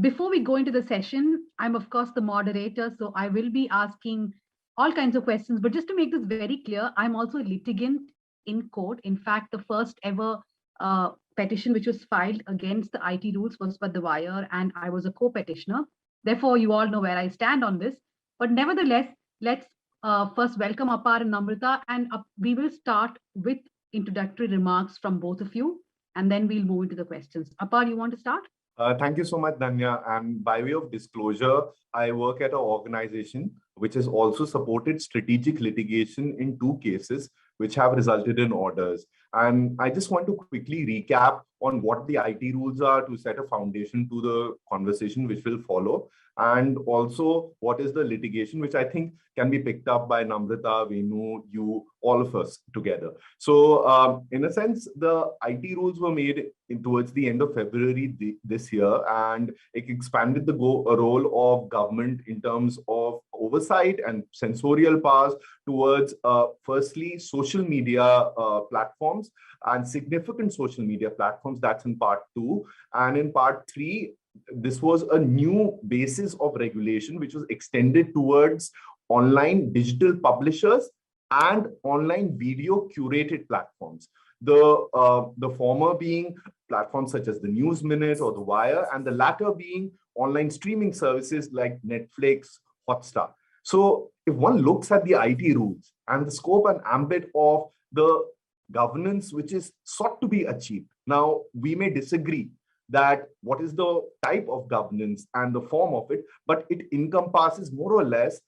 Before we go into the session, I'm of course the moderator, so I will be asking all kinds of questions. But just to make this very clear, I'm also a litigant in court. In fact, the first ever petition which was filed against the IT rules was by The Wire, and I was a co-petitioner. Therefore, you all know where I stand on this. But nevertheless, let's first welcome Apar and Namrata, and we will start with introductory remarks from both of you, and then we'll move into the questions. Apar, you want to start? Thank you so much, Danya. And by way of disclosure, I work at an organization which has also supported strategic litigation in 2 cases, which have resulted in orders. And I just want to quickly recap on what the IT rules are to set a foundation to the conversation which will follow. And also what is the litigation, which I think can be picked up by Namrata, Venu, you, all of us together. So in a sense, the IT rules were made towards the end of February this year, and it expanded the role of government in terms of oversight and sensorial powers towards, firstly, social media platforms and significant social media platforms. That's in part 2. And in part 3, this was a new basis of regulation which was extended towards online digital publishers and online video curated platforms. The former being platforms such as the News Minute or the Wire, and the latter being online streaming services like Netflix, Hotstar. So if one looks at the IT rules and the scope and ambit of the governance which is sought to be achieved, now we may disagree that what is the type of governance and the form of it, but it encompasses more or less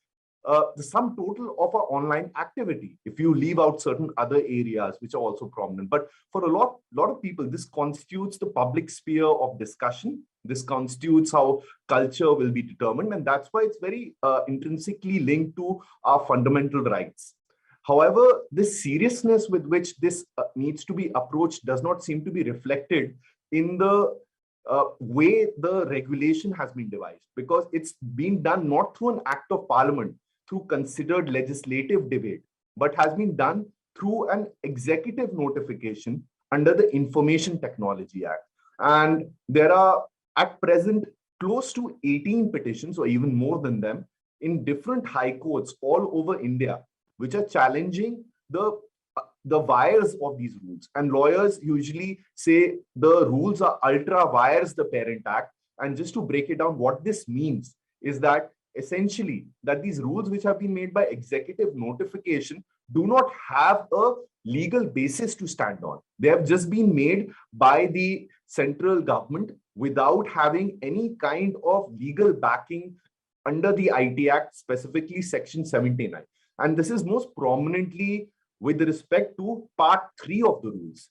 the sum total of our online activity, if you leave out certain other areas which are also prominent. But for a lot of people, this constitutes the public sphere of discussion. This constitutes how culture will be determined, and that's why it's very intrinsically linked to our fundamental rights. However, the seriousness with which this needs to be approached does not seem to be reflected in the way the regulation has been devised, because it's been done not through an act of parliament, through considered legislative debate, but has been done through an executive notification under the Information Technology Act. And there are at present close to 18 petitions, or even more than them, in different high courts all over India, which are challenging the wires of these rules. And lawyers usually say the rules are ultra vires the Parent Act. And just to break it down, what this means is that essentially that these rules which have been made by executive notification do not have a legal basis to stand on. They have just been made by the central government without having any kind of legal backing under the IT Act, specifically Section 79. And this is most prominently with respect to part 3 of the rules,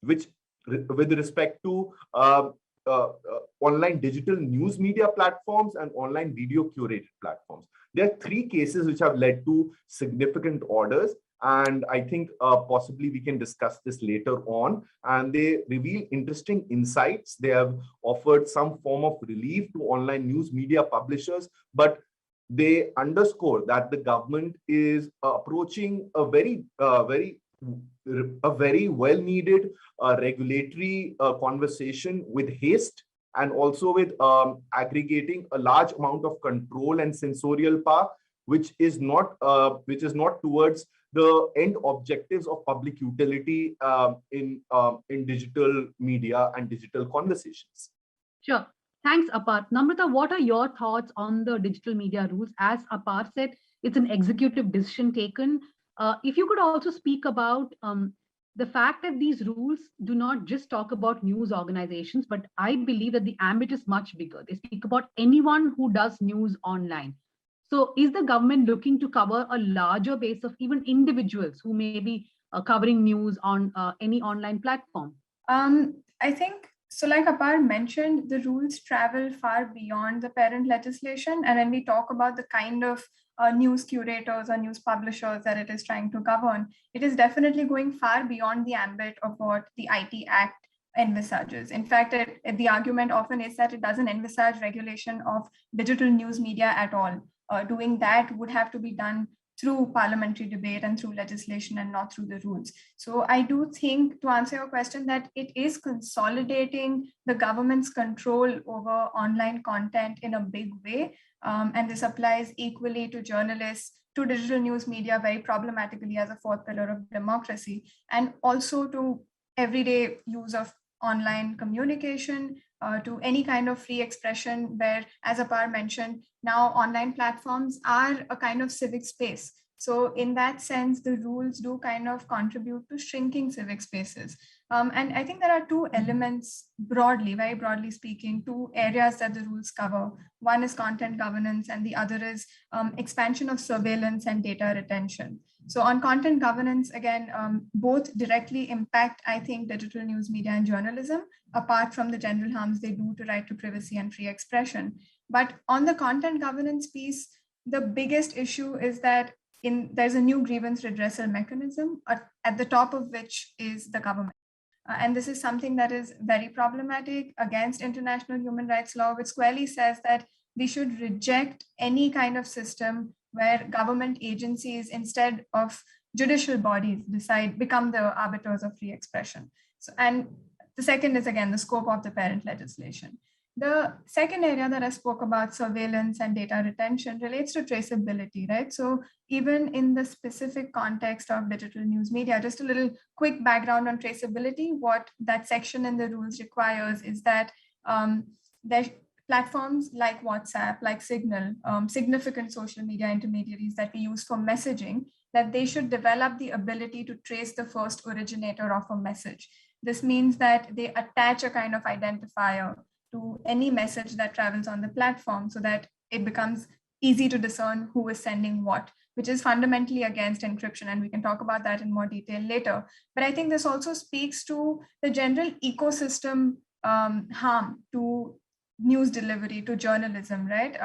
which with respect to online digital news media platforms and online video curated platforms. There are 3 cases which have led to significant orders, and I think possibly we can discuss this later on. And they reveal interesting insights. They have offered some form of relief to online news media publishers, but they underscore that the government is approaching a very well-needed regulatory conversation with haste, and also with aggregating a large amount of control and sensorial power, which is not towards the end objectives of public utility in digital media and digital conversations. Sure. Thanks, Apar. Namrata, what are your thoughts on the digital media rules? As Apar said, it's an executive decision taken. If you could also speak about the fact that these rules do not just talk about news organizations, but I believe that the ambit is much bigger. They speak about anyone who does news online. So is the government looking to cover a larger base of even individuals who may be covering news on any online platform? I think, so like Apar mentioned, the rules travel far beyond the parent legislation. And when we talk about the kind of news curators or news publishers that it is trying to govern, it is definitely going far beyond the ambit of what the IT Act envisages. In fact, the argument often is that it doesn't envisage regulation of digital news media at all. Doing that would have to be done through parliamentary debate and through legislation and not through the rules. So I do think, to answer your question, that it is consolidating the government's control over online content in a big way. And this applies equally to journalists, to digital news media very problematically as a fourth pillar of democracy, and also to everyday use of online communication, to any kind of free expression where, as Apar mentioned, now online platforms are a kind of civic space. So in that sense, the rules do kind of contribute to shrinking civic spaces. And I think there are two elements broadly, very broadly speaking, two areas that the rules cover. One is content governance and the other is expansion of surveillance and data retention. So on content governance, again, both directly impact, I think, digital news media and journalism, apart from the general harms they do to right to privacy and free expression. But on the content governance piece, the biggest issue is that there's a new grievance redressal mechanism at the top of which is the government. And this is something that is very problematic against international human rights law, which squarely says that we should reject any kind of system where government agencies, instead of judicial bodies, become the arbiters of free expression. So, and the second is, again, the scope of the parent legislation. The second area that I spoke about, surveillance and data retention, relates to traceability, right? So even in the specific context of digital news media, just a little quick background on traceability, what that section in the rules requires is that there platforms like WhatsApp, like Signal, significant social media intermediaries that we use for messaging, that they should develop the ability to trace the first originator of a message. This means that they attach a kind of identifier to any message that travels on the platform so that it becomes easy to discern who is sending what, which is fundamentally against encryption. And we can talk about that in more detail later. But I think this also speaks to the general ecosystem harm to news delivery, to journalism, right?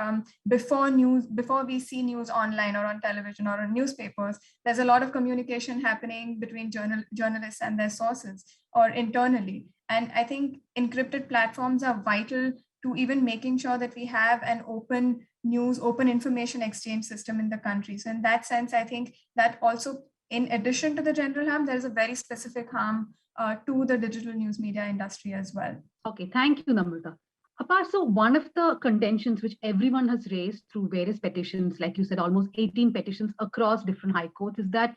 Before we see news online or on television or on newspapers, there's a lot of communication happening between journalists and their sources or internally. And I think encrypted platforms are vital to even making sure that we have an open news, open information exchange system in the country. So in that sense, I think that also, in addition to the general harm, there is a very specific harm to the digital news media industry as well. Okay, thank you, Namrata. Apar, so one of the contentions which everyone has raised through various petitions, like you said, almost 18 petitions across different high courts, is that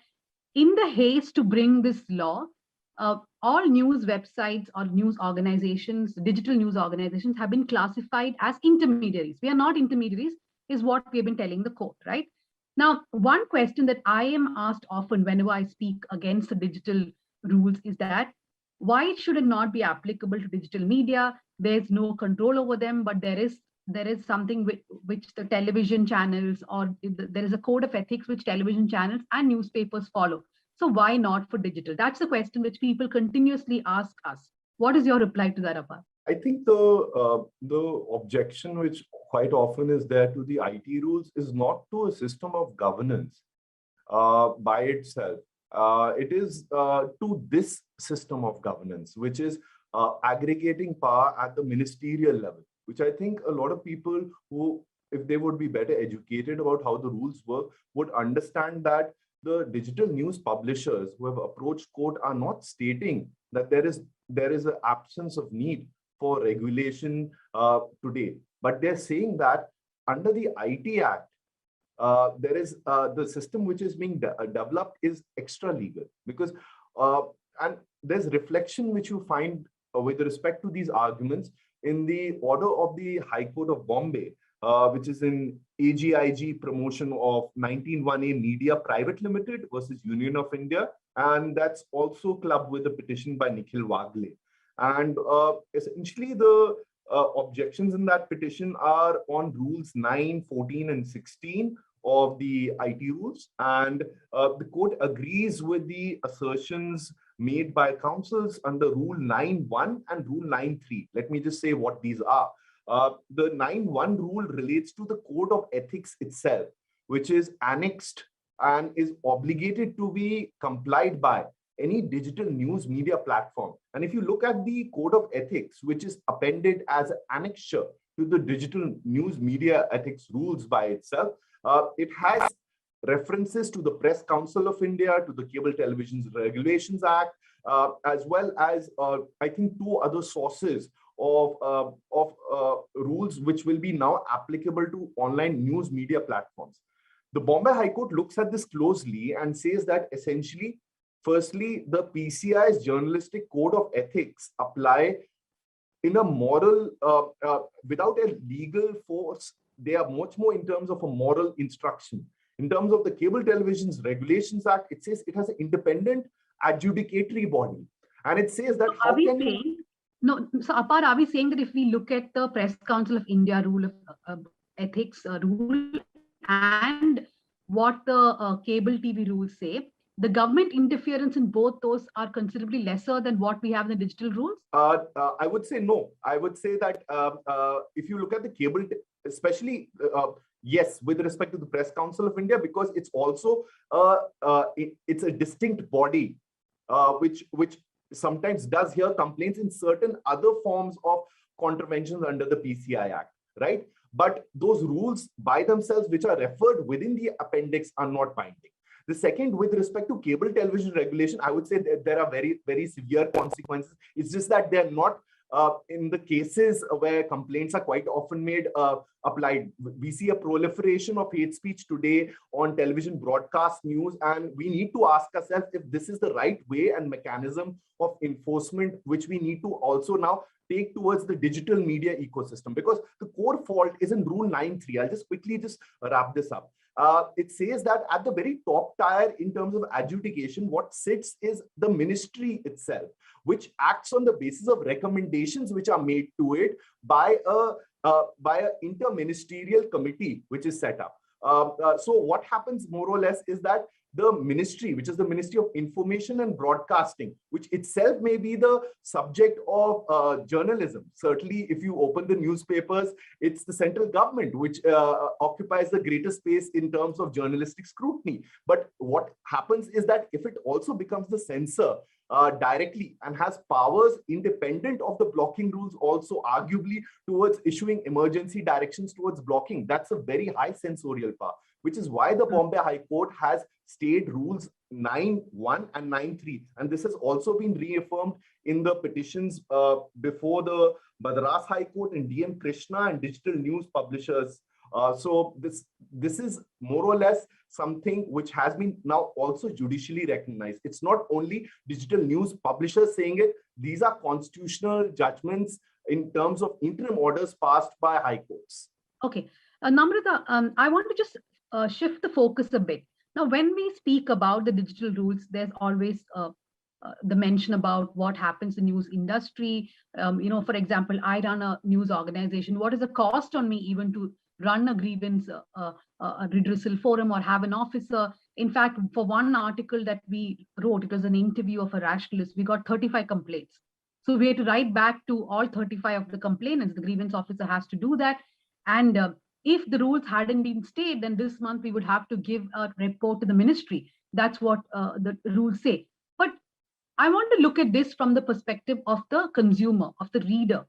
in the haste to bring this law, all news websites or news organizations, digital news organizations, have been classified as intermediaries. We are not intermediaries, is what we have been telling the court, right? Now, one question that I am asked often whenever I speak against the digital rules is that, why should it not be applicable to digital media? There's no control over them, but there is something which the television channels, or there is a code of ethics which television channels and newspapers follow. So why not for digital? That's the question which people continuously ask us. What is your reply to that, Apar? I think the objection which quite often is there to the IT rules is not to a system of governance by itself. It is to this system of governance, which is aggregating power at the ministerial level, which I think a lot of people who, if they would be better educated about how the rules work, would understand that the digital news publishers who have approached court are not stating that there is an absence of need for regulation today, but they're saying that under the IT Act, there is the system which is being developed is extra legal, because and there's reflection which you find with respect to these arguments in the order of the High Court of Bombay, which is in AGIG promotion of 191A Media Private Limited versus Union of India, and that's also clubbed with a petition by Nikhil Wagle. And essentially the objections in that petition are on rules 9, 14, and 16 of the IT rules, and the court agrees with the assertions made by counsels under Rule 9.1 and Rule 9.3. Let me just say what these are. The 9.1 rule relates to the code of ethics itself, which is annexed and is obligated to be complied by any digital news media platform. And if you look at the code of ethics, which is appended as an annexure to the digital news media ethics rules by itself, it has references to the Press Council of India, to the Cable Television Regulations Act, as well as I think 2 other sources of rules which will be now applicable to online news media platforms. The Bombay High Court looks at this closely and says that essentially, firstly, the PCI's journalistic code of ethics apply in a moral, without a legal force. They are much more in terms of a moral instruction. In terms of the Cable Television's Regulations Act, it says it has an independent adjudicatory body. And it says that Are we saying, no, so Apar, are we saying that if we look at the Press Council of India rule of ethics rule and what the cable TV rules say, the government interference in both those are considerably lesser than what we have in the digital rules? I would say no. I would say that if you look at the cable, especially, yes, with respect to the Press Council of India, because it's also it's a distinct body, which sometimes does hear complaints in certain other forms of contraventions under the PCI Act, right? But those rules by themselves, which are referred within the appendix, are not binding. The second, with respect to cable television regulation, I would say that there are very, very severe consequences. It's just that they're not in the cases where complaints are quite often made applied. We see a proliferation of hate speech today on television broadcast news, and we need to ask ourselves if this is the right way and mechanism of enforcement, which we need to also now take towards the digital media ecosystem, because the core fault is in Rule 9.3. I'll just quickly wrap this up. It says that at the very top tier in terms of adjudication, what sits is the ministry itself, which acts on the basis of recommendations which are made to it by an interministerial committee which is set up. So what happens more or less is that the ministry, which is the Ministry of Information and Broadcasting, which itself may be the subject of journalism. Certainly, if you open the newspapers, it's the central government which occupies the greatest space in terms of journalistic scrutiny. But what happens is that if it also becomes the censor directly and has powers independent of the blocking rules, also arguably towards issuing emergency directions towards blocking, that's a very high censorial power, which is why the Bombay High Court has stayed rules 9.1 and 9.3. And this has also been reaffirmed in the petitions before the Madras High Court and DM Krishna and Digital News Publishers. So this is more or less something which has been now also judicially recognized. It's not only digital news publishers saying it, these are constitutional judgments in terms of interim orders passed by high courts. Okay. Namrata, I want to just shift the focus a bit. Now, when we speak about the digital rules, there's always the mention about what happens in news industry. For example, I run a news organization. What is the cost on me even to run a grievance a redressal forum or have an officer? In fact, for one article that we wrote, it was an interview of a rationalist, we got 35 complaints. So we had to write back to all 35 of the complainants. The grievance officer has to do that. And if the rules hadn't been stayed, then this month we would have to give a report to the ministry. That's what the rules say. But I want to look at this from the perspective of the consumer, of the reader,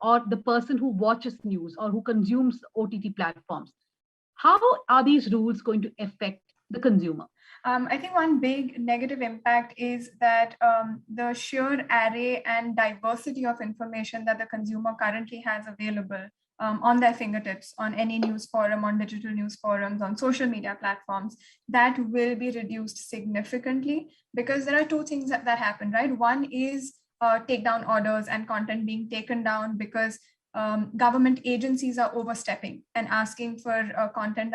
or the person who watches news or who consumes OTT platforms. How are these rules going to affect the consumer? I think one big negative impact is that the sheer array and diversity of information that the consumer currently has available on their fingertips, on any news forum, on digital news forums, on social media platforms, that will be reduced significantly, because there are two things that happen, right? One is takedown orders and content being taken down because government agencies are overstepping and asking for content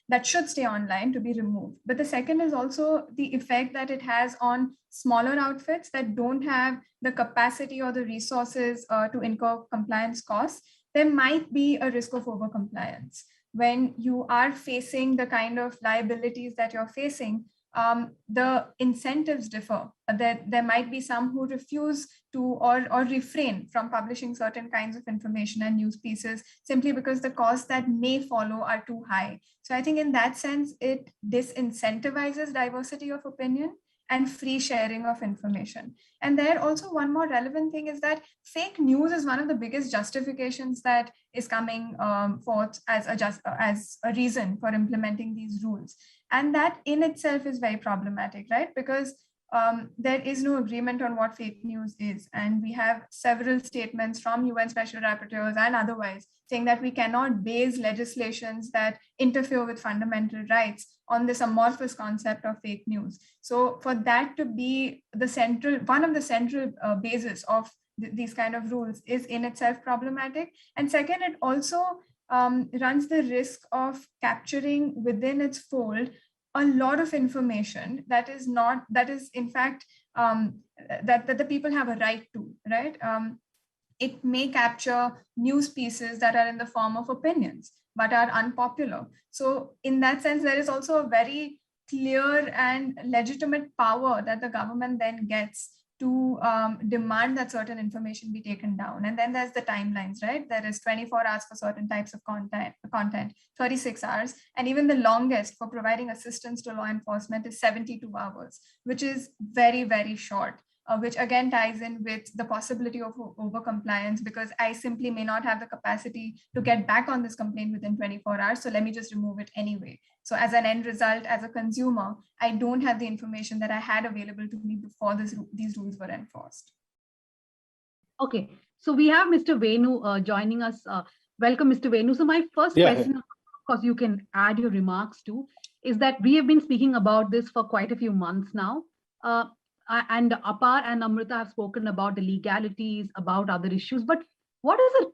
that should stay online to be removed. But the second is also the effect that it has on smaller outfits that don't have the capacity or the resources to incur compliance costs. There might be a risk of overcompliance. When you are facing the kind of liabilities that you're facing, the incentives differ. There might be some who refuse to or refrain from publishing certain kinds of information and news pieces simply because the costs that may follow are too high. So I think in that sense, it disincentivizes diversity of opinion and free sharing of information. And there also one more relevant thing is that fake news is one of the biggest justifications that is coming forth as a reason for implementing these rules. And that in itself is very problematic, right? Because there is no agreement on what fake news is. And we have several statements from UN special rapporteurs and otherwise saying that we cannot base legislations that interfere with fundamental rights on this amorphous concept of fake news. So for that to be one of the central bases of these kind of rules is in itself problematic. And second, it also runs the risk of capturing within its fold a lot of information that is in fact that the people have a right to, right? It may capture news pieces that are in the form of opinions but are unpopular. So in that sense, there is also a very clear and legitimate power that the government then gets to demand that certain information be taken down. And then there's the timelines, right? There is 24 hours for certain types of content, 36 hours, and even the longest for providing assistance to law enforcement is 72 hours, which is very, very short. Which again ties in with the possibility of over-compliance, because I simply may not have the capacity to get back on this complaint within 24 hours. So let me just remove it anyway. So as an end result, as a consumer, I don't have the information that I had available to me before these rules were enforced. Okay, so we have Mr. Venu joining us. Welcome, Mr. Venu. So my first question, of course, you can add your remarks to, is that we have been speaking about this for quite a few months now. And Apar and Amrita have spoken about the legalities, about other issues, but what are the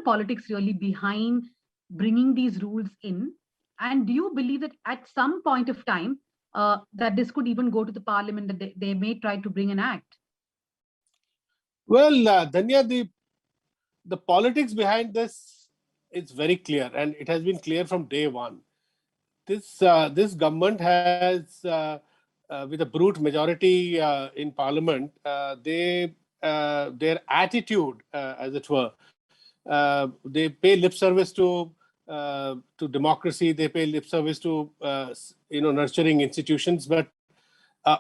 politics really behind bringing these rules in? And do you believe that at some point of time that this could even go to the parliament, that they may try to bring an act? Well, Dhanya, the politics behind this is very clear, and it has been clear from day one. This government has with a brute majority in parliament, their attitude, as it were, they pay lip service to democracy. They pay lip service to nurturing institutions, but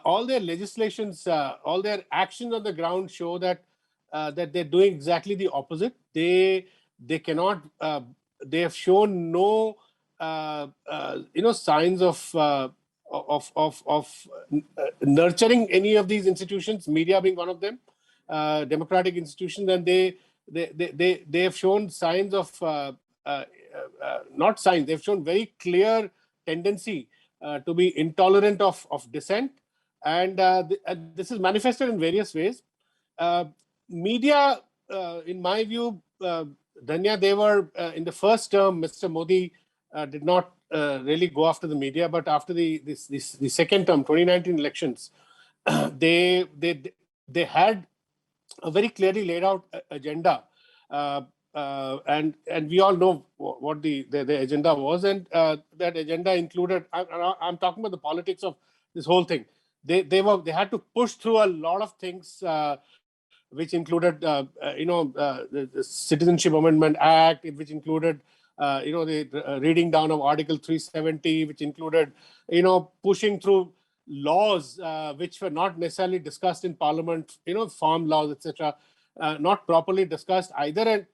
all their legislations, all their actions on the ground show that they're doing exactly the opposite. They cannot. They have shown no signs of nurturing any of these institutions, media being one of them, democratic institutions, and they have shown signs of not signs. They've shown very clear tendency to be intolerant of dissent, and this is manifested in various ways. Media, in my view, Dhanya, they were in the first term, Mr. Modi did not really go after the media, but after the second term, 2019 elections, they had a very clearly laid out agenda, and we all know what the agenda was, and that agenda included. I'm talking about the politics of this whole thing. They had to push through a lot of things, which included the Citizenship Amendment Act, which included the reading down of Article 370, which included, pushing through laws which were not necessarily discussed in Parliament, farm laws, etc., not properly discussed either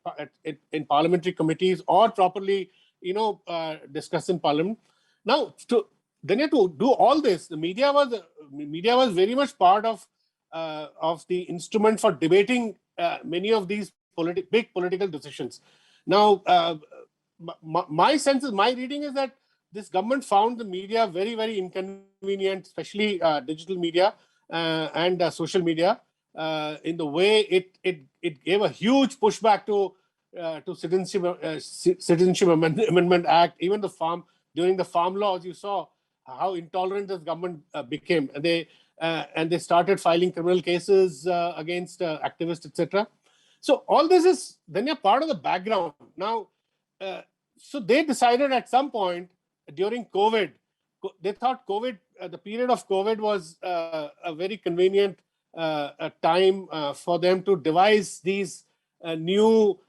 in parliamentary committees or properly, discussed in Parliament. Now, to do all this, the media was very much part of the instrument for debating many of these big political decisions. Now, my reading is that this government found the media very, very inconvenient, especially digital media and social media, in the way it gave a huge pushback to Citizenship Amendment Act. Even during the farm laws, you saw how intolerant this government became, and they started filing criminal cases against activists, etc. So all this is then a part of the background. Now, so they decided at some point during COVID, they thought the period of COVID was a very convenient time for them to devise these new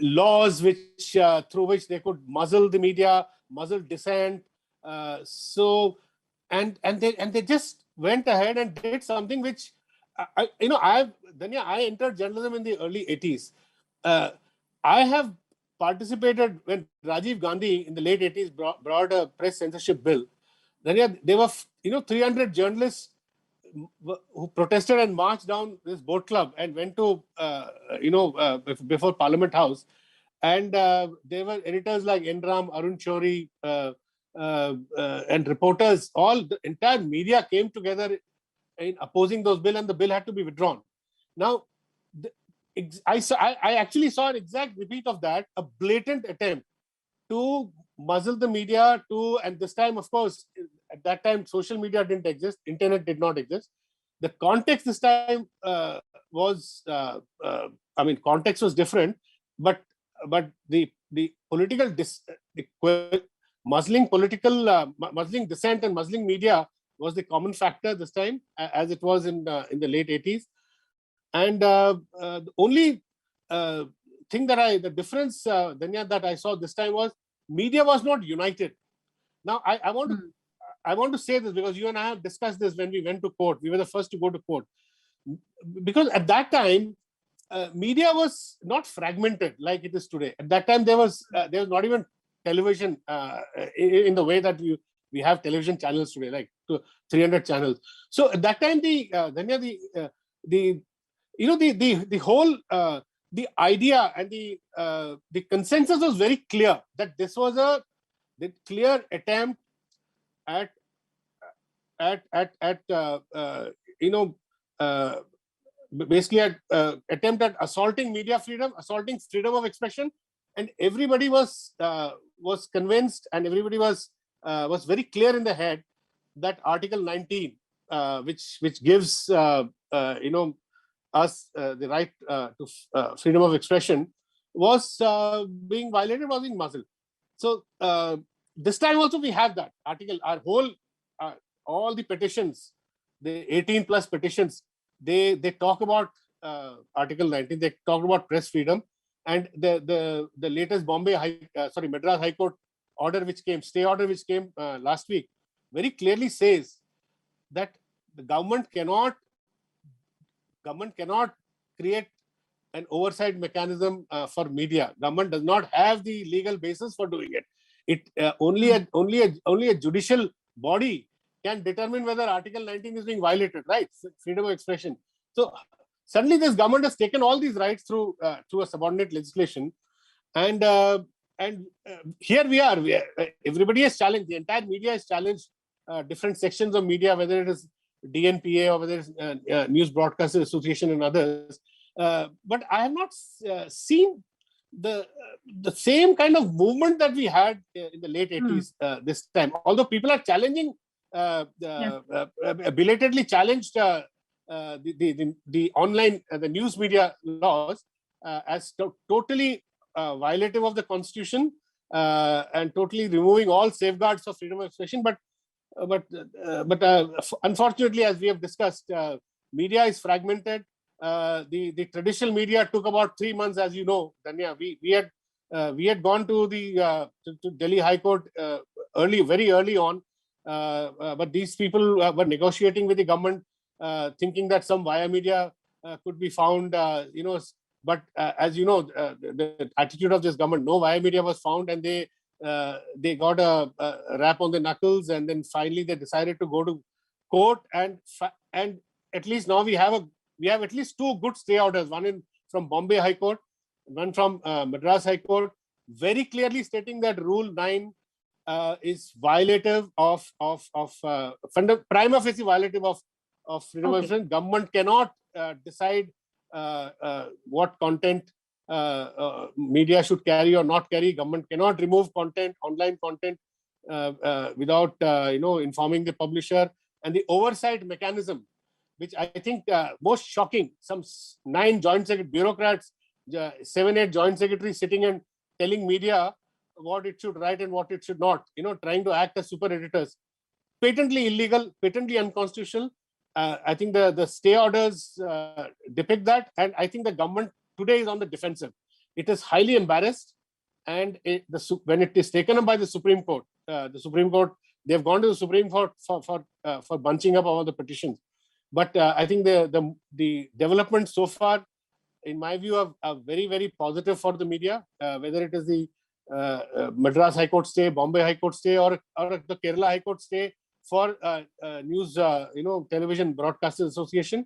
laws through which they could muzzle the media, muzzle dissent. So and they just went ahead and did something which I entered journalism in the early 80s. I have participated when Rajiv Gandhi in the late 80s brought a press censorship bill. Then there were 300 journalists who protested and marched down this boat club and went to before Parliament House, and there were editors like Enram, Arun Chori, and reporters. All the entire media came together in opposing those bill, and the bill had to be withdrawn. Now, I actually saw an exact repeat of that, a blatant attempt to muzzle the media and this time, of course, at that time, social media didn't exist, internet did not exist. The context this time context was different, but the political muzzling dissent and muzzling media was the common factor this time, as it was in the late 80s. And the only thing the difference, Danya, that I saw this time was media was not united. Now, I want to say this because you and I have discussed this when we went to court. We were the first to go to court. Because at that time, media was not fragmented like it is today. At that time, there was not even television in the way that we have television channels today, like 300 channels. So at that time, the whole the idea and the consensus was very clear that this was the clear attempt at attempt at assaulting media freedom, assaulting freedom of expression, and everybody was convinced, and everybody was very clear in the head that Article 19, which gives us the right to freedom of expression, was being violated, was being muzzled. So this time also we have that article. All the petitions, the 18 plus petitions, they talk about Article 19. They talk about press freedom, and the latest Madras High Court stay order which came last week, very clearly says that the government cannot create an oversight mechanism for media. Government does not have the legal basis for doing it. Only a judicial body can determine whether Article 19 is being violated, right? Freedom of expression. So suddenly this government has taken all these rights through a subordinate legislation, and here we are. Everybody has challenged. The entire media has challenged different sections of media, whether it is DNPA or whether it's News Broadcasters Association and others. But I have not seen the same kind of movement that we had in the late 80s this time. Although people are challenging, belatedly challenged the online, the news media laws as totally violative of the Constitution and totally removing all safeguards for freedom of expression. But unfortunately, as we have discussed, media is fragmented. The traditional media took about 3 months, as you know, Danya. We had gone to the to Delhi High Court very early on, but these people were negotiating with the government, thinking that some via media could be found, But as you know, the attitude of this government, no via media was found, and they got a rap on the knuckles, and then finally they decided to go to court, and at least now we have at least 2 good stay orders, one from Bombay High Court, one from Madras High Court, very clearly stating that Rule 9 is violative of prima facie violative of freedom of expression. Government cannot decide what content media should carry or not carry. Government cannot remove content, online content, without informing the publisher. And the oversight mechanism, which I think most shocking, some 9 joint bureaucrats, 7-8 joint secretaries sitting and telling media what it should write and what it should not, trying to act as super editors. Patently illegal, patently unconstitutional. I think the stay orders depict that, and I think the government today is on the defensive. It is highly embarrassed, and when it is taken up by the Supreme Court They've gone to the Supreme Court for bunching up all the petitions. But I think the developments so far, in my view, are very, very positive for the media, whether it is the Madras High Court stay, Bombay High Court stay, or the Kerala High Court stay for News, Television Broadcasters Association,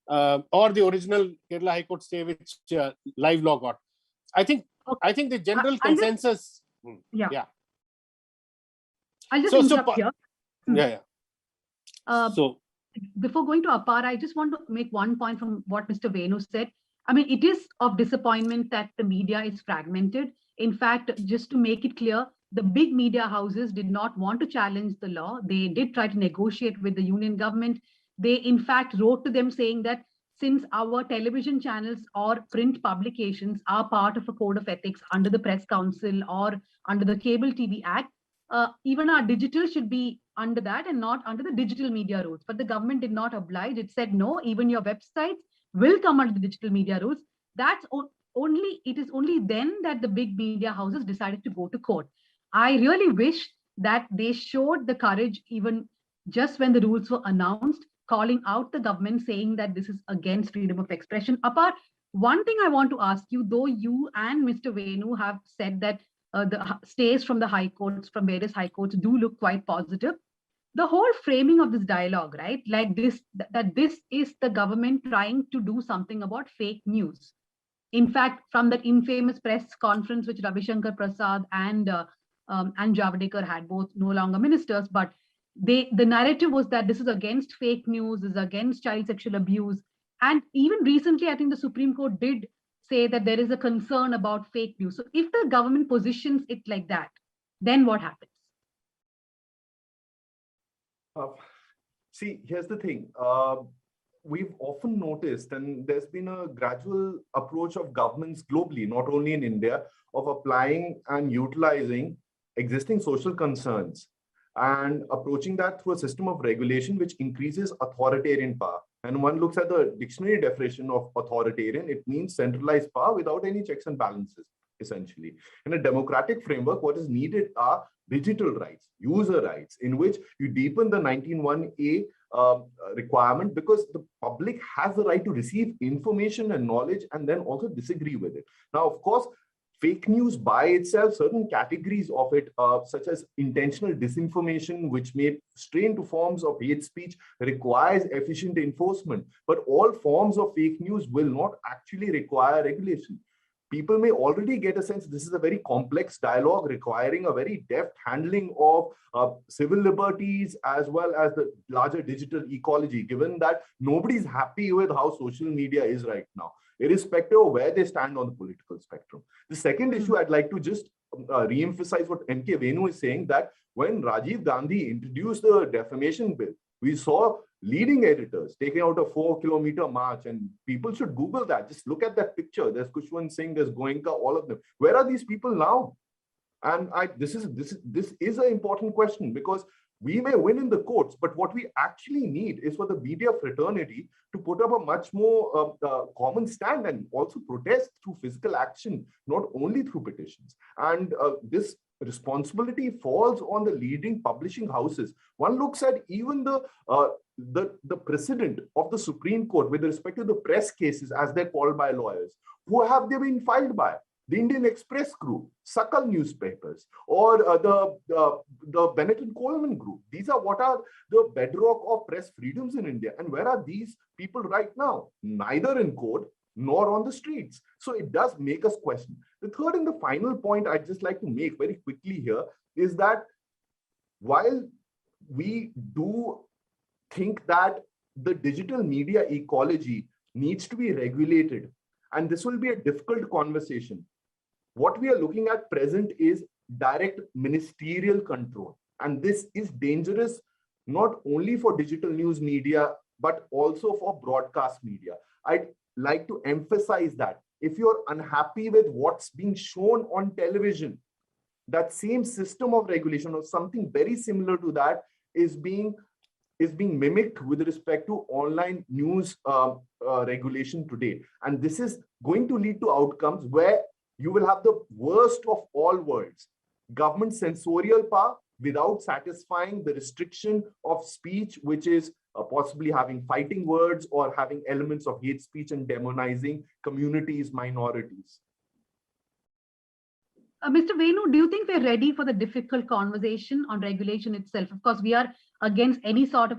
or the original Kerala High Court stay, which Live Law got. I think the general consensus. Yeah. I'll just interrupt here. So before going to Apar, I just want to make one point from what Mr. Venu said. I mean, it is of disappointment that the media is fragmented. In fact, just to make it clear, the big media houses did not want to challenge the law. They did try to negotiate with the union government. They, in fact, wrote to them saying that since our television channels or print publications are part of a code of ethics under the Press Council or under the Cable TV Act, even our digital should be under that and not under the digital media rules. But the government did not oblige. It said, no, even your websites will come under the digital media rules. It is only then that the big media houses decided to go to court. I really wish that they showed the courage, even just when the rules were announced, calling out the government, saying that this is against freedom of expression. Apart, one thing I want to ask you, though you and Mr. Venu have said that the stays from the high courts, from various high courts, do look quite positive. The whole framing of this dialogue, right? Like this, that this is the government trying to do something about fake news. In fact, from that infamous press conference, which Ravi Shankar Prasad and Javadekar had, both no longer ministers, but the narrative was that this is against fake news, this is against child sexual abuse. And even recently, I think the Supreme Court did say that there is a concern about fake news. So if the government positions it like that, then what happens? See, here's the thing. We've often noticed, and there's been a gradual approach of governments globally, not only in India, of applying and utilizing existing social concerns and approaching that through a system of regulation which increases authoritarian power. And one looks at the dictionary definition of authoritarian, it means centralized power without any checks and balances, essentially. In a democratic framework, what is needed are digital rights, user rights, in which you deepen the 19(1)(a) requirement, because the public has the right to receive information and knowledge and then also disagree with it. Now, of course, fake news by itself, certain categories of it, such as intentional disinformation, which may stray into forms of hate speech, requires efficient enforcement. But all forms of fake news will not actually require regulation. People may already get a sense this is a very complex dialogue requiring a very deft handling of civil liberties as well as the larger digital ecology, given that nobody's happy with how social media is right now, irrespective of where they stand on the political spectrum. The second issue, I'd like to just re-emphasize what M.K. Venu is saying, that when Rajiv Gandhi introduced the defamation bill, we saw leading editors taking out a 4-kilometer march, and people should Google that. Just look at that picture. There's Khushwant Singh, there's Goenka, all of them. Where are these people now? And this is an important question, because we may win in the courts, but what we actually need is for the media fraternity to put up a much more common stand and also protest through physical action, not only through petitions. And this responsibility falls on the leading publishing houses. One looks at even the precedent of the Supreme Court with respect to the press cases, as they're called by lawyers. Who have they been filed by? The Indian Express Group, Sakal newspapers, or the Bennett and Coleman Group. These are what are the bedrock of press freedoms in India. And where are these people right now? Neither in court nor on the streets. So it does make us question. The third and the final point I'd just like to make very quickly here is that while we do think that the digital media ecology needs to be regulated, and this will be a difficult conversation, what we are looking at present is direct ministerial control. And this is dangerous not only for digital news media, but also for broadcast media. I'd like to emphasize that if you're unhappy with what's being shown on television, that same system of regulation or something very similar to that is being mimicked with respect to online news regulation today. And this is going to lead to outcomes where you will have the worst of all worlds: government censorial power, without satisfying the restriction of speech, which is possibly having fighting words or having elements of hate speech and demonizing communities, minorities. Mr. Venu, do you think we're ready for the difficult conversation on regulation itself? Of course, we are against any sort of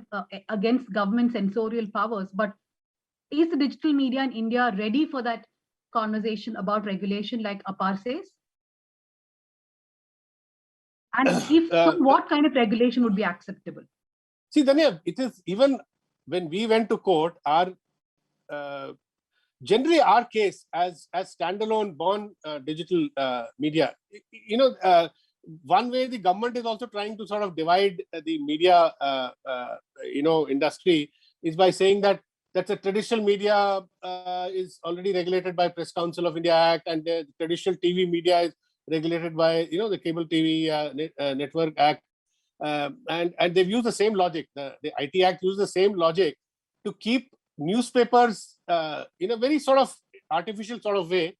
against government censorial powers, but is the digital media in India ready for that conversation about regulation, like Apar says? And if so, what kind of regulation would be acceptable? See, Danya, it is even when we went to court, our generally our case as standalone born digital media, one way the government is also trying to sort of divide the media industry is by saying that the traditional media is already regulated by Press Council of India Act, and the traditional TV media is regulated by the Cable TV Network Act, and they've used the same logic. The IT Act used the same logic to keep newspapers in a very sort of artificial sort of way,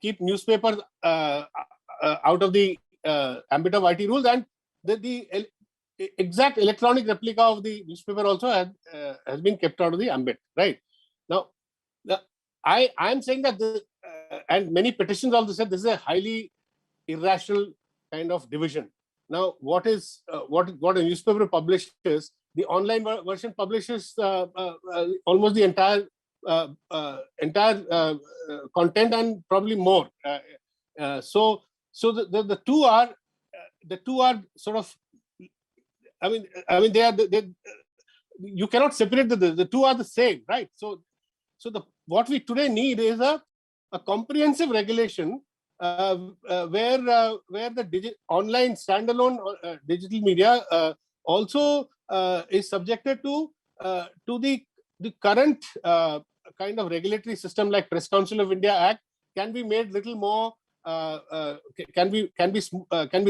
keep newspapers out of the ambit of IT rules, and the exact electronic replica of the newspaper also has been kept out of the ambit. Right now, I'm saying that and many petitions also said this is a highly irrational kind of division. Now, what a newspaper publishes, the online version publishes almost the entire content and probably more. So the two are sort of. I mean, they you cannot separate the two are the same, right? So what we today need is a comprehensive regulation where the online standalone digital media also is subjected to the current kind of regulatory system, like Press Council of India Act can be made little more, can be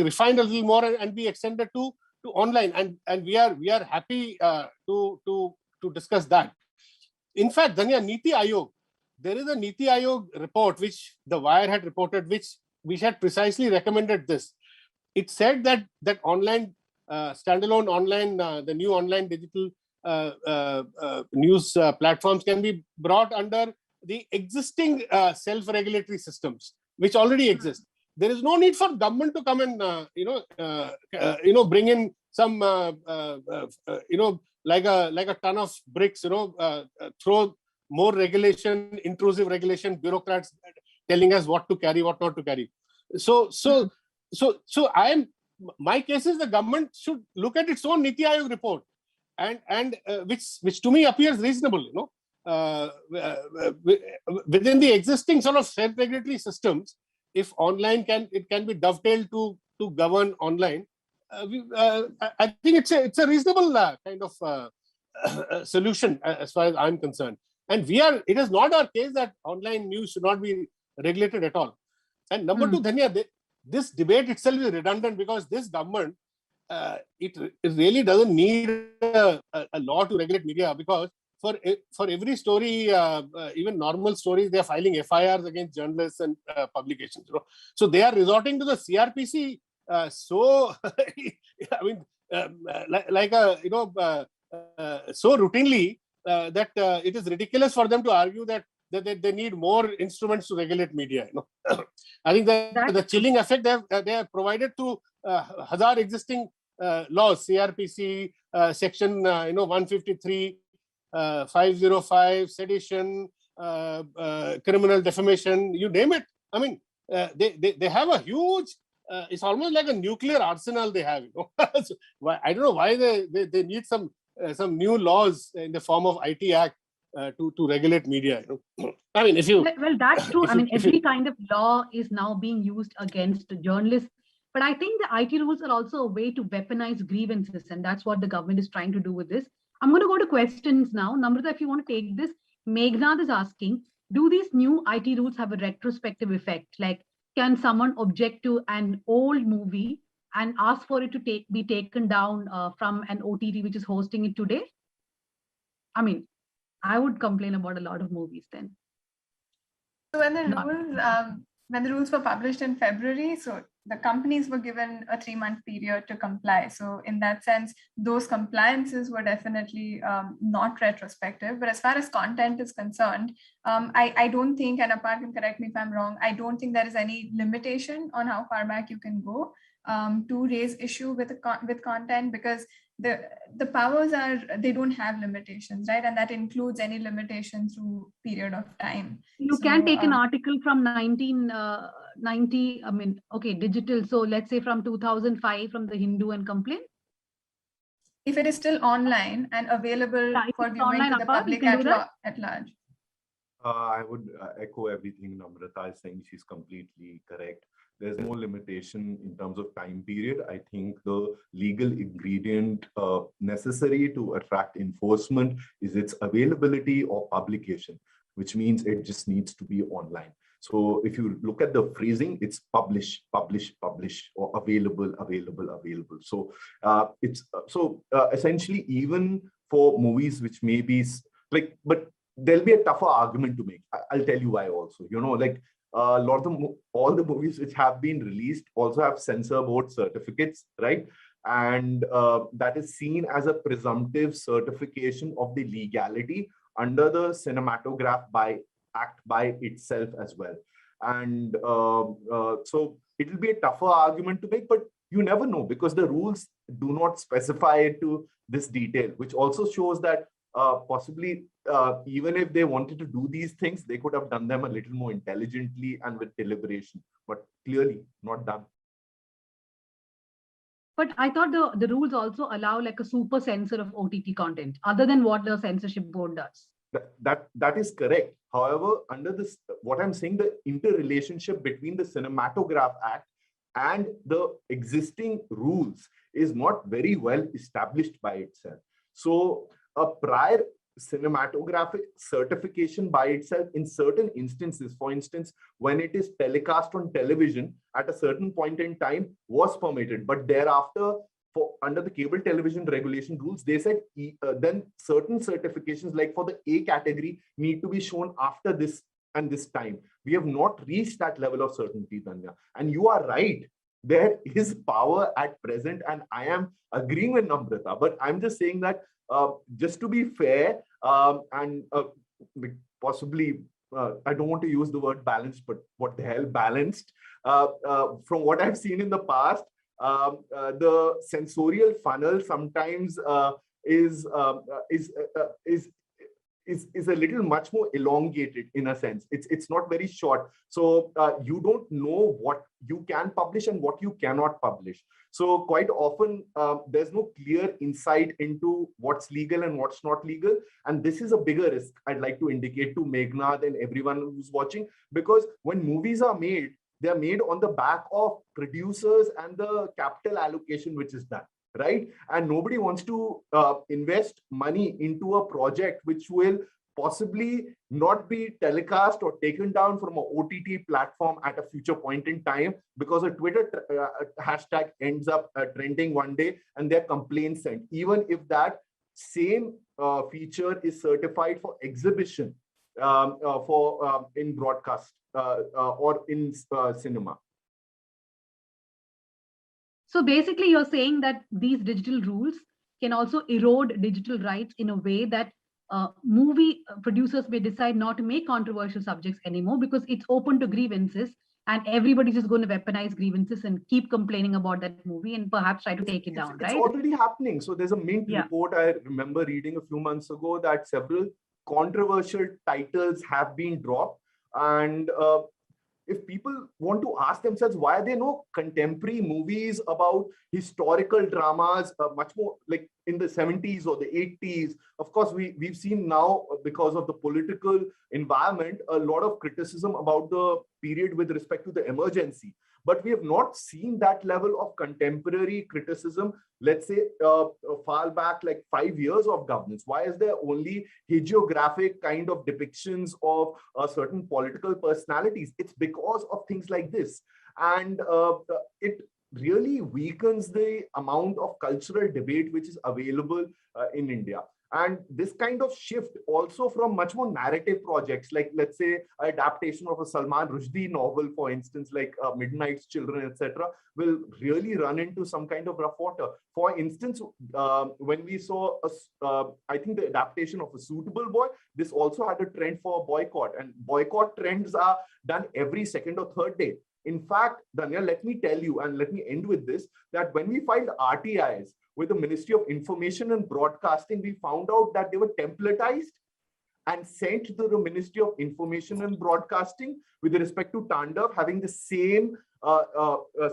refined a little more and be extended to online, and we are happy to discuss that. In fact, Danya, Niti Aayog, there is a Niti Aayog report which the Wire had reported, which had precisely recommended this. It said that online standalone online, the new online digital news platforms can be brought under the existing self-regulatory systems which already exist. There is no need for government to come and bring in some like a ton of bricks, throw more regulation, intrusive regulation, bureaucrats telling us what to carry, what not to carry. So my case is the government should look at its own Niti Aayog report, and which to me appears reasonable. Within the existing sort of self-regulatory systems, if online can be dovetailed to govern online, I think it's a reasonable kind of solution as far as I'm concerned. And it is not our case that online news should not be regulated at all. And number two, Dhanya, this debate itself is redundant because this government, it really doesn't need a law to regulate media, because for every story, even normal stories, they are filing FIRs against journalists and publications. So they are resorting to the CRPC. So I mean, so routinely that it is ridiculous for them to argue that they need more instruments to regulate media. I think the chilling effect they have provided to Hazar existing laws, CRPC section 153, 505, sedition, criminal defamation, you name it. I mean, they have a huge. It's almost like a nuclear arsenal they have. So I don't know why they need some new laws in the form of IT Act to regulate media. I mean, if you well, that's true. I mean, every kind of law is now being used against journalists. But I think the IT rules are also a way to weaponize grievances, and that's what the government is trying to do with this. I'm going to go to questions now. Namrata, if you want to take this, Meghnad is asking, do these new IT rules have a retrospective effect? Like, can someone object to an old movie and ask for it to be taken down from an OTT which is hosting it today? I mean, I would complain about a lot of movies then. So when the rules when the rules were published in February, so the companies were given a 3-month period to comply. So in that sense, those compliances were definitely not retrospective. But as far as content is concerned, I don't think, and Apar can correct me if I'm wrong, I don't think there is any limitation on how far back you can go to raise issue with content, because the powers are, they don't have limitations, right? And that includes any limitation through period of time. You can take an article from 1990, I mean, okay, digital. So let's say from 2005 from the Hindu and complain. If it is still online and available for viewing to the public at large. I would echo everything Namrata is saying. She's completely correct. There's no limitation in terms of time period. I think the legal ingredient necessary to attract enforcement is its availability or publication, which means it just needs to be online. So if you look at the phrasing, it's publish, publish, publish, or available, available, available. So essentially, even for movies which may be like, but there'll be a tougher argument to make. I'll tell you why also. You know, like a lot of all the movies which have been released also have censor board certificates, right? And that is seen as a presumptive certification of the legality under the Cinematograph Act by itself as well. And so it will be a tougher argument to make, but you never know because the rules do not specify it to this detail, which also shows that possibly even if they wanted to do these things, they could have done them a little more intelligently and with deliberation, but clearly not done. But I thought the rules also allow like a super censor of OTT content other than what the censorship board does. That is correct. However, under this, what I'm saying, the interrelationship between the Cinematograph Act and the existing rules is not very well established by itself. So a prior cinematographic certification by itself in certain instances, for instance, when it is telecast on television at a certain point in time was permitted, but thereafter under the cable television regulation rules, they said then certain certifications like for the A category need to be shown after this and this time. We have not reached that level of certainty, Danya. And you are right. There is power at present, and I am agreeing with Namrata, but I'm just saying that just to be fair and possibly, I don't want to use the word balanced, but what the hell balanced? From what I've seen in the past, the sensorial funnel sometimes is a little much more elongated in a sense. It's not very short. So you don't know what you can publish and what you cannot publish. So quite often there's no clear insight into what's legal and what's not legal. And this is a bigger risk I'd like to indicate to Meghnad and everyone who's watching, because when movies are made, they're made on the back of producers and the capital allocation which is done, right? And nobody wants to invest money into a project which will possibly not be telecast or taken down from an OTT platform at a future point in time because a Twitter hashtag ends up trending one day and their complaints sent, even if that same feature is certified for exhibition in broadcast or in cinema. So basically, you're saying that these digital rules can also erode digital rights in a way that movie producers may decide not to make controversial subjects anymore because it's open to grievances and everybody's just going to weaponize grievances and keep complaining about that movie and perhaps try to take it down, right? It's already happening. So there's a Mint report I remember reading a few months ago that several controversial titles have been dropped. And if people want to ask themselves why there are no contemporary movies about historical dramas, much more like in the 70s or the 80s, of course, we've seen now, because of the political environment, a lot of criticism about the period with respect to the emergency. But we have not seen that level of contemporary criticism, let's say, far back like 5 years of governance. Why is there only hagiographic kind of depictions of certain political personalities? It's because of things like this. And it really weakens the amount of cultural debate which is available in India. And this kind of shift also from much more narrative projects, like let's say adaptation of a Salman Rushdie novel, for instance, like Midnight's Children, etc., will really run into some kind of rough water. For instance, when we saw, I think the adaptation of A Suitable Boy, this also had a trend for a boycott, and boycott trends are done every second or third day. In fact, Danya, let me tell you, and let me end with this, that when we filed RTIs with the Ministry of Information and Broadcasting, we found out that they were templatized and sent to the Ministry of Information and Broadcasting with respect to Tandav, having the same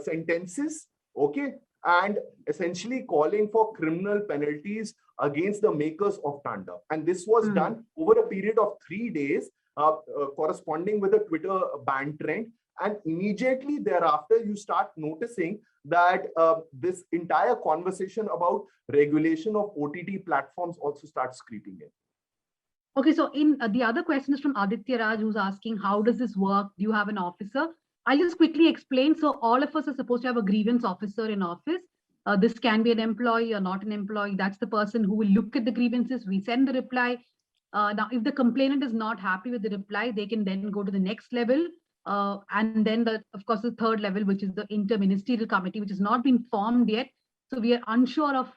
sentences, okay, and essentially calling for criminal penalties against the makers of Tandav. And this was done over a period of 3 days, corresponding with a Twitter ban trend. And immediately thereafter, you start noticing that this entire conversation about regulation of OTT platforms also starts creeping in. Okay, so in the other question is from Aditya Raj, who's asking, how does this work? Do you have an officer? I'll just quickly explain. So all of us are supposed to have a grievance officer in office. This can be an employee or not an employee. That's the person who will look at the grievances. We send the reply. Now, if the complainant is not happy with the reply, they can then go to the next level. And then, of course, the third level, which is the interministerial committee, which has not been formed yet. So we are unsure of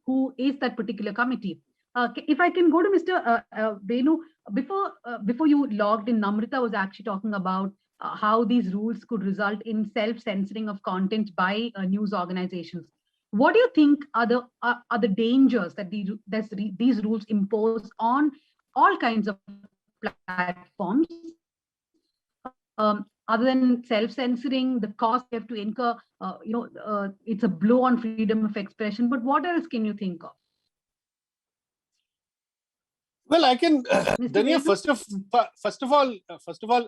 who is that particular committee. If I can go to Mr. Venu, before you logged in, Namrita was actually talking about how these rules could result in self-censoring of content by news organizations. What do you think are the dangers that these rules impose on all kinds of platforms? Other than self-censoring, the cost you have to incur, it's a blow on freedom of expression. But what else can you think of? Well, I can, Dania, first of all,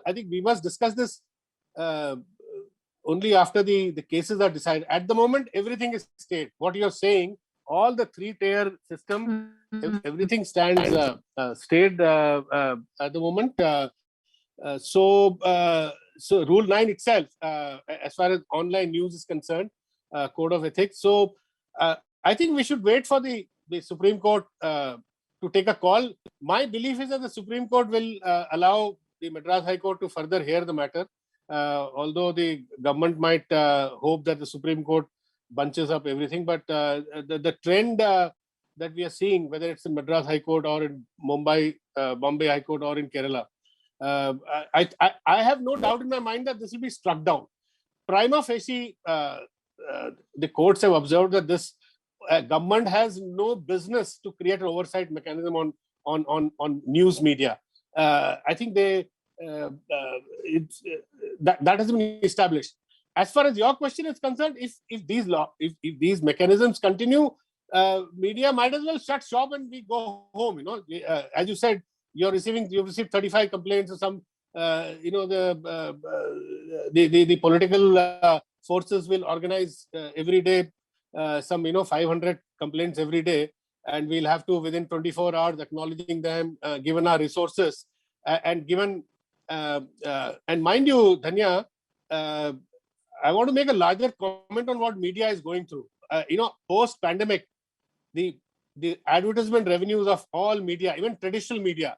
I think we must discuss this only after the cases are decided. At the moment, everything is stayed. What you're saying, all the three-tier system, everything stands stayed at the moment. So Rule 9 itself, as far as online news is concerned, Code of Ethics. So I think we should wait for the Supreme Court to take a call. My belief is that the Supreme Court will allow the Madras High Court to further hear the matter, although the government might hope that the Supreme Court bunches up everything. But the trend that we are seeing, whether it's in Madras High Court or in Bombay High Court or in Kerala, I have no doubt in my mind that this will be struck down. Prima facie, the courts have observed that this government has no business to create an oversight mechanism on news media. I think that has been established. As far as your question is concerned, if these mechanisms continue, media might as well shut shop and we go home. As you said, you've received 35 complaints or some. The political forces will organize every day some 500 complaints every day, and we'll have to, within 24 hours, acknowledging them, given our resources, and given and mind you, Dhanya, I want to make a larger comment on what media is going through. Post pandemic, the advertisement revenues of all media, even traditional media,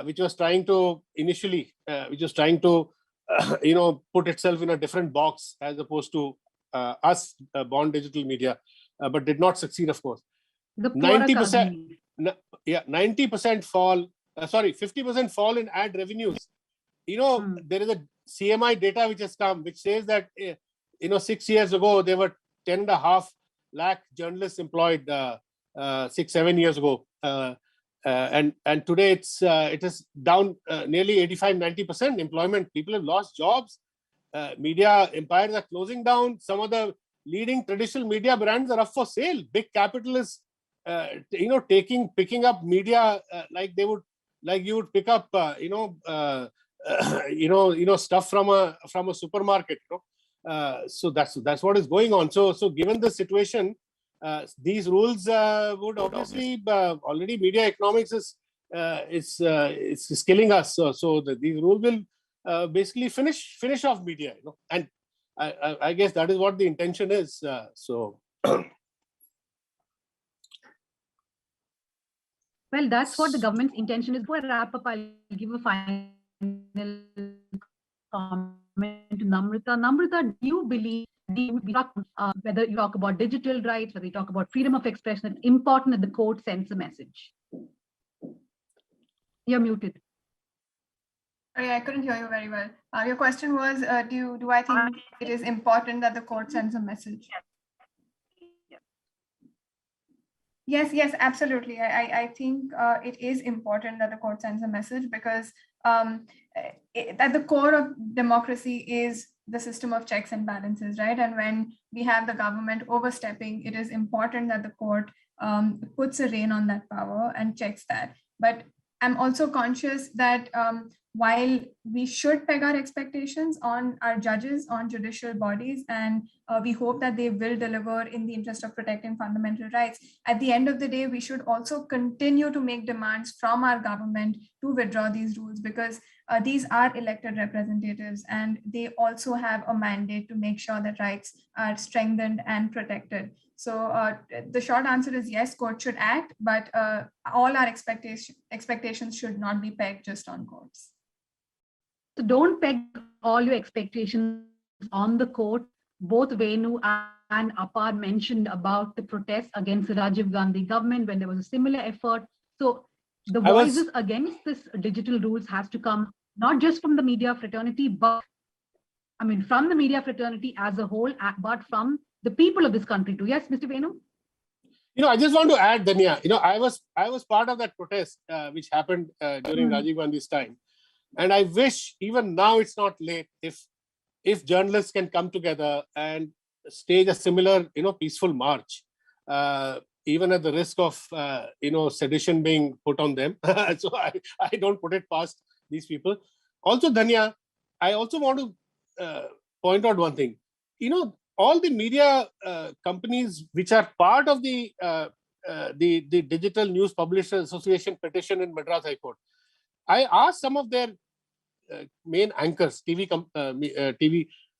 which was trying to put itself in a different box as opposed to us, born digital media, but did not succeed, of course. 90%, 90% fall. 50% fall in ad revenues. There is a CMI data which has come, which says that 6 years ago there were 10.5 lakh journalists employed. 6-7 years ago, and today it is down nearly 85-90% employment. People have lost jobs. Media empires are closing down. Some of the leading traditional media brands are up for sale. Big capital is picking up media like you would pick up stuff from a supermarket. So that's what is going on. So given the situation, these rules would obviously already media economics is killing us. So these rules will basically finish off media. And I guess that is what the intention is. So. Well, that's what the government's intention is. Before I wrap up, I'll give a final comment to Namrata. Namrata, do you believe whether you talk about digital rights, whether you talk about freedom of expression, it's important that the court sends a message? You're muted. Sorry, I couldn't hear you very well. Your question was, do I think it is important that the court sends a message? Yes, absolutely. I think it is important that the court sends a message because at the core of democracy is the system of checks and balances, right? And when we have the government overstepping, it is important that the court puts a rein on that power and checks that. But I'm also conscious that while we should peg our expectations on our judges, on judicial bodies, and we hope that they will deliver in the interest of protecting fundamental rights, at the end of the day, we should also continue to make demands from our government to withdraw these rules because these are elected representatives and they also have a mandate to make sure that rights are strengthened and protected. So the short answer is yes, court should act, but all our expectations should not be pegged just on courts. So don't peg all your expectations on the court. Both Venu and Apar mentioned about the protests against the Rajiv Gandhi government when there was a similar effort. So the voices against this digital rules has to come not just from the media fraternity, but I mean from the media fraternity as a whole, but from the people of this country too. Yes, Mr. Venu? I just want to add, Danya, I was part of that protest which happened during Rajiv Gandhi's time. And I wish even now it's not late if journalists can come together and stage a similar, peaceful march, even at the risk of, sedition being put on them. So I don't put it past these people. Also, Danya, I also want to point out one thing. All the media companies which are part of the Digital News Publishers Association petition in Madras High Court, I asked some of their main anchors, TV,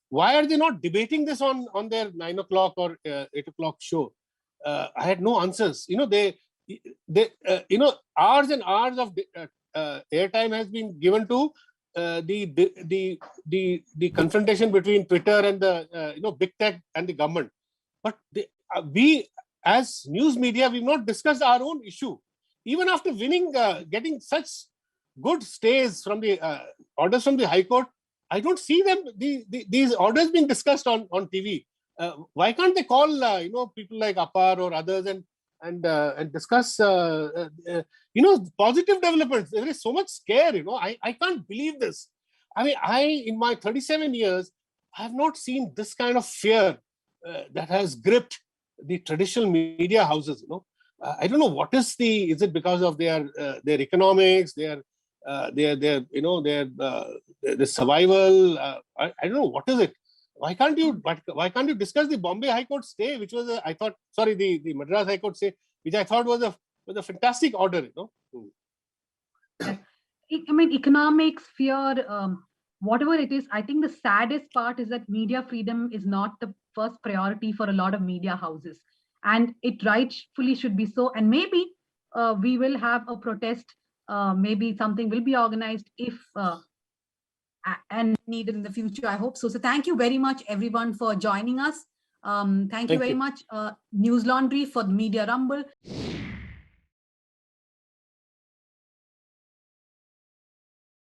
why are they not debating this on their 9 o'clock or 8 o'clock show? I had no answers. They hours and hours of airtime has been given to the confrontation between Twitter and the big tech and the government. But we as news media, we've not discussed our own issue. Even after winning, getting such good stays from the orders from the High Court, I don't see them, these orders being discussed on TV. Why can't they call people like Apar or others and discuss positive developments? There is so much scare. I can't believe this. I mean, in my 37 years, I have not seen this kind of fear that has gripped the traditional media houses. I don't know what is it because of their economics, their survival. I don't know what is it. Why can't you discuss the Bombay High Court stay, which was the Madras High Court stay, which I thought was a fantastic order. I mean, economics, fear, whatever it is. I think the saddest part is that media freedom is not the first priority for a lot of media houses, and it rightfully should be so. And maybe we will have a protest. Maybe something will be organized if and needed in the future. I hope so. So thank you very much, everyone, for joining us. Thank you very much, News Laundry, for the Media Rumble.